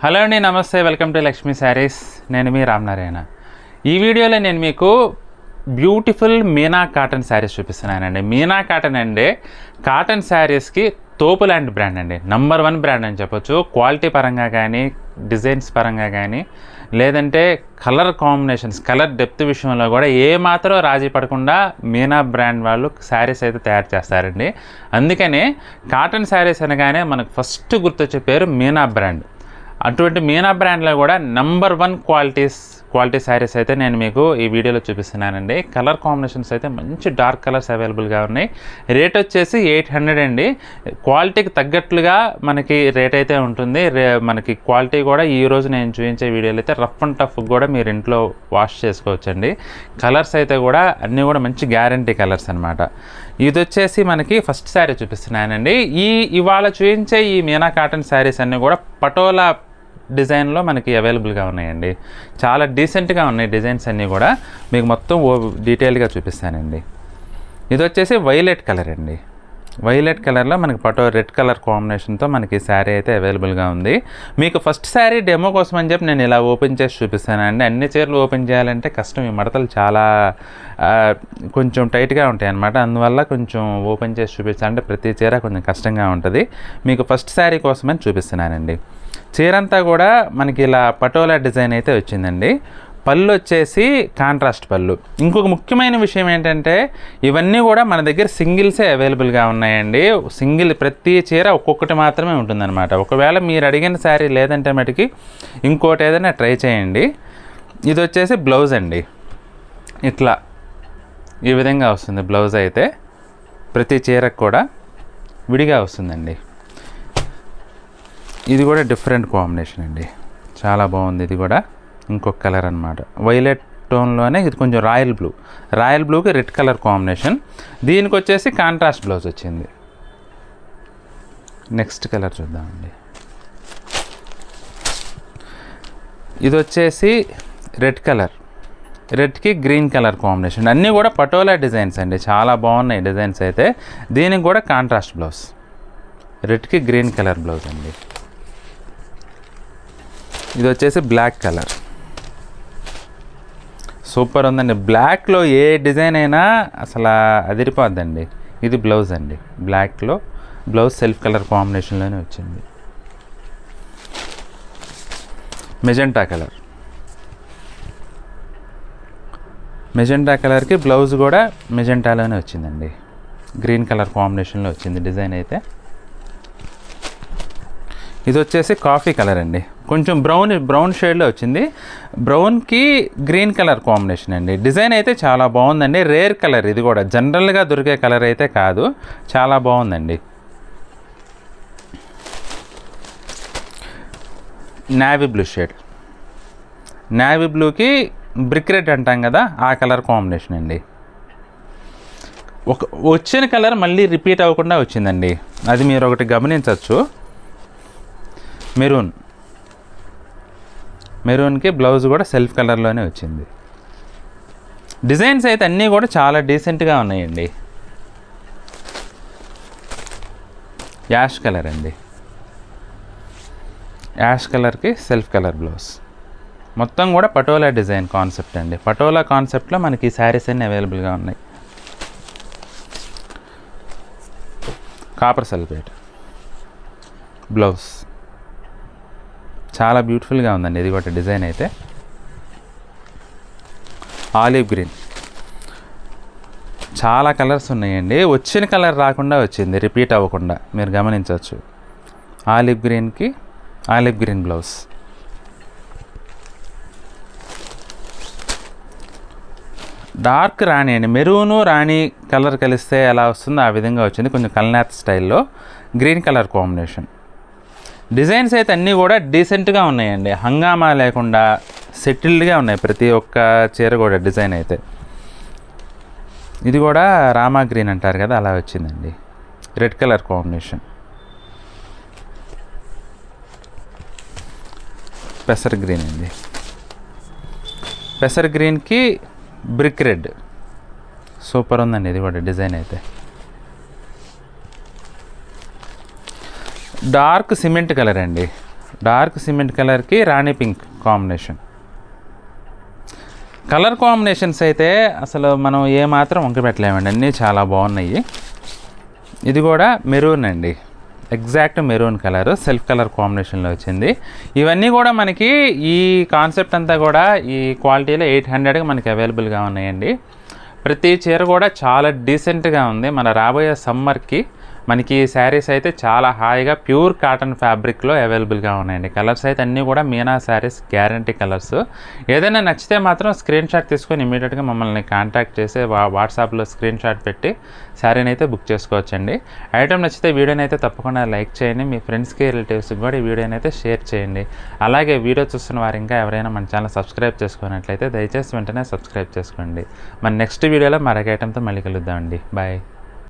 Hello అండి, నమస్తే. Welcome to Lakshmi saris. నేను మీ రామనారాయణ. ఈ వీడియోలో నేను మీకు బ్యూటిఫుల్ మీనా కాటన్ శారీస్ చూపిస్తున్నానండి. మీనా కాటన్ అంటే కాటన్ శారీస్కి తోపులాంటి బ్రాండ్ అండి. నంబర్ 1 బ్రాండ్ అని చెప్పొచ్చు. క్వాలిటీ పరంగా కానీ, డిజైన్స్ పరంగా కానీ, లేదంటే కలర్ కాంబినేషన్స్, కలర్ డెప్త్ విషయంలో కూడా ఏమాత్రం రాజీ పడకుండా మీనా బ్రాండ్ వాళ్ళు శారీస్ అయితే తయారు చేస్తారండి. అందుకనే కాటన్ శారీస్ అనగానే మనకు ఫస్ట్ గుర్తొచ్చే పేరు మీనా బ్రాండ్. అటువంటి మీనా బ్రాండ్లో కూడా నంబర్ 1 క్వాలిటీ శారీస్ అయితే నేను మీకు ఈ వీడియోలో చూపిస్తున్నానండి. కలర్ కాంబినేషన్స్ అయితే మంచి డార్క్ కలర్స్ అవైలబుల్గా ఉన్నాయి. రేట్ వచ్చేసి 800 అండి. క్వాలిటీకి తగ్గట్లుగా మనకి రేట్ అయితే ఉంటుంది. మనకి క్వాలిటీ కూడా ఈరోజు నేను చూపించే వీడియోలో అయితే రఫ్ అండ్ టఫ్ కూడా మీరు ఇంట్లో వాష్ చేసుకోవచ్చండి. కలర్స్ అయితే కూడా అన్నీ కూడా మంచి గ్యారంటీ కలర్స్ అనమాట. ఇది వచ్చేసి మనకి ఫస్ట్ శారీ చూపిస్తున్నానండి. ఇవాళ చూపించే ఈ మీనా కాటన్ శారీస్ అన్నీ కూడా పటోలా డిజైన్లో మనకి అవైలబుల్గా ఉన్నాయండి. చాలా డీసెంట్గా ఉన్నాయి డిజైన్స్ అన్నీ కూడా. మీకు మొత్తం డీటెయిల్గా చూపిస్తానండి. ఇది వచ్చేసి వైలెట్ కలర్ అండి. వైలెట్ కలర్లో మనకి రెడ్ కలర్ కాంబినేషన్తో మనకి శారీ అయితే అవైలబుల్గా ఉంది. మీకు ఫస్ట్ శారీ డెమో కోసం అని చెప్పి నేను ఇలా ఓపెన్ చేసి చూపిస్తానండి. అన్ని చీరలు ఓపెన్ చేయాలంటే కష్టం. ఈ మడతలు చాలా కొంచెం టైట్గా ఉంటాయి అన్నమాట. అందువల్ల కొంచెం ఓపెన్ చేసి చూపించాలంటే ప్రతి చీర కొంచెం కష్టంగా ఉంటుంది. మీకు ఫస్ట్ శారీ కోసమని చూపిస్తున్నానండి. చీర అంతా కూడా మనకి ఇలా పటోలా డిజైన్ అయితే వచ్చిందండి. పళ్ళు వచ్చేసి కాంట్రాస్ట్ పళ్ళు. ఇంకొక ముఖ్యమైన విషయం ఏంటంటే ఇవన్నీ కూడా మన దగ్గర సింగిల్సే అవైలబుల్గా ఉన్నాయండి. ప్రతి చీర ఒక్కొక్కటి మాత్రమే ఉంటుందన్నమాట. ఒకవేళ మీరు అడిగిన శారీ లేదంటే మటుకి ఇంకోటి ఏదైనా ట్రై చేయండి. ఇది వచ్చేసి బ్లౌజ్ అండి. ఇట్లా ఈ విధంగా వస్తుంది బ్లౌజ్ అయితే. ప్రతి చీరకు కూడా విడిగా వస్తుందండి. ఇది కూడా డిఫరెంట్ కాంబినేషన్ అండి. చాలా బాగుంది. ఇది కూడా ఇంకొక కలర్ అనమాట. వైలెట్ టోన్లోనే ఇది కొంచెం రాయల్ బ్లూకి రెడ్ కలర్ కాంబినేషన్. దీనికి వచ్చేసి కాంట్రాస్ట్ బ్లౌజ్ వచ్చింది. నెక్స్ట్ కలర్ చూద్దామండి. ఇది వచ్చేసి రెడ్ కలర్, రెడ్కి గ్రీన్ కలర్ కాంబినేషన్. అన్నీ కూడా పటోలా డిజైన్స్ అండి. చాలా బాగున్నాయి డిజైన్స్ అయితే. దీనికి కూడా కాంట్రాస్ట్ బ్లౌజ్, రెడ్కి గ్రీన్ కలర్ బ్లౌజ్ అండి. ఇది వచ్చేసి బ్లాక్ కలర్. సూపర్ ఉందండి. బ్లాక్లో ఏ డిజైన్ అయినా అసలు అదిరిపోద్దండి. ఇది బ్లౌజ్ అండి. బ్లాక్లో బ్లౌజ్ సెల్ఫ్ కలర్ కాంబినేషన్లోనే వచ్చింది. మెజెంటా కలర్, మెజెంటా కలర్కి బ్లౌజ్ కూడా మెజెంటాలోనే వచ్చిందండి. గ్రీన్ కలర్ కాంబినేషన్లో వచ్చింది డిజైన్ అయితే. ఇది వచ్చేసి కాఫీ కలర్ అండి. కొంచెం బ్రౌన్ షేడ్లో వచ్చింది. బ్రౌన్కి గ్రీన్ కలర్ కాంబినేషన్ అండి. డిజైన్ అయితే చాలా బాగుందండి. రేర్ కలర్ ఇది కూడా. జనరల్గా దొరికే కలర్ అయితే కాదు. చాలా బాగుందండి. నేవీ బ్లూ షేడ్, నేవీ బ్లూకి బ్రిక్ రెడ్ అంటాం కదా, ఆ కలర్ కాంబినేషన్ అండి. వచ్చిన కలర్ మళ్ళీ రిపీట్ అవ్వకుండా వచ్చిందండి. అది మీరు ఒకటి గమనించవచ్చు. మెరూన్కి బ్లౌజ్ కూడా సెల్ఫ్ కలర్లోనే వచ్చింది. డిజైన్స్ అయితే అన్నీ కూడా చాలా డీసెంట్గా ఉన్నాయండి. యాష్ కలర్ అండి. యాష్ కలర్కి సెల్ఫ్ కలర్ బ్లౌజ్. మొత్తం కూడా పటోలా డిజైన్ కాన్సెప్ట్ అండి. పటోలా కాన్సెప్ట్లో మనకి ఈ శారీస్ అన్నీ అవైలబుల్గా ఉన్నాయి. Copper sulphate blouse. చాలా బ్యూటిఫుల్గా ఉందండి. ఇది కూడా డిజైన్ అయితే. Olive green. చాలా కలర్స్ ఉన్నాయండి. వచ్చిన కలర్ రాకుండా వచ్చింది, రిపీట్ అవ్వకుండా మీరు గమనించవచ్చు. ఆలివ్ గ్రీన్కి ఆలివ్ గ్రీన్ బ్లౌజ్. డార్క్ రాణి అండి. మెరూను రాణి కలర్ కలిస్తే ఎలా వస్తుందో ఆ విధంగా వచ్చింది. కొంచెం కల్నాథ్ స్టైల్లో గ్రీన్ కలర్ కాంబినేషన్. డిజైన్స్ అయితే అన్నీ కూడా డీసెంట్గా ఉన్నాయండి. హంగామా లేకుండా సెటిల్డ్గా ఉన్నాయి ప్రతి ఒక్క చీర కూడా. డిజైన్ అయితే ఇది కూడా రామా గ్రీన్ అంటారు కదా, అలా వచ్చిందండి. Red colour combination. పెసర్ గ్రీన్ అండి. పెసర్ గ్రీన్కి బ్రిక్ రెడ్. సూపర్ ఉందండి ఇది కూడా డిజైన్ అయితే. డార్క్ సిమెంట్ కలర్ అండి. డార్క్ సిమెంట్ కలర్కి రాణి పింక్ కాంబినేషన్. కలర్ కాంబినేషన్స్ అయితే అసలు మనం ఏమాత్రం వంకపెట్టలేమండి, అన్నీ చాలా బాగున్నాయి. ఇది కూడా మెరూన్ అండి, exact maroon colour, self colour కాంబినేషన్లో వచ్చింది. ఇవన్నీ కూడా మనకి ఈ కాన్సెప్ట్ అంతా కూడా ఈ క్వాలిటీలో 800కి మనకి అవైలబుల్గా ఉన్నాయండి. ప్రతి చీర కూడా చాలా డీసెంట్గా ఉంది. మన రాబోయే సమ్మర్కి మనకి శారీస్ అయితే చాలా హాయిగా ప్యూర్ కాటన్ ఫ్యాబ్రిక్లో అవైలబుల్గా ఉన్నాయండి. కలర్స్ అయితే అన్నీ కూడా మీనా శారీస్ గ్యారంటీ కలర్స్. ఏదైనా నచ్చితే మాత్రం స్క్రీన్ షాట్ తీసుకొని ఇమీడియట్గా మమ్మల్ని కాంటాక్ట్ చేసి వాట్సాప్లో స్క్రీన్ షాట్ పెట్టి శారీని అయితే బుక్ చేసుకోవచ్చండి. ఐటమ్ నచ్చితే వీడియోని అయితే తప్పకుండా లైక్ చేయండి, మీ ఫ్రెండ్స్కి రిలేటివ్స్కి కూడా ఈ వీడియోని అయితే షేర్ చేయండి. అలాగే వీడియో చూస్తున్న వారు ఇంకా ఎవరైనా మన ఛానల్ సబ్స్క్రైబ్ చేసుకున్నట్లయితే దయచేసి వెంటనే సబ్స్క్రైబ్ చేసుకోండి. మన నెక్స్ట్ వీడియోలో మరొక ఐటమ్తో మళ్ళీ కలుద్దామండి. బాయ్.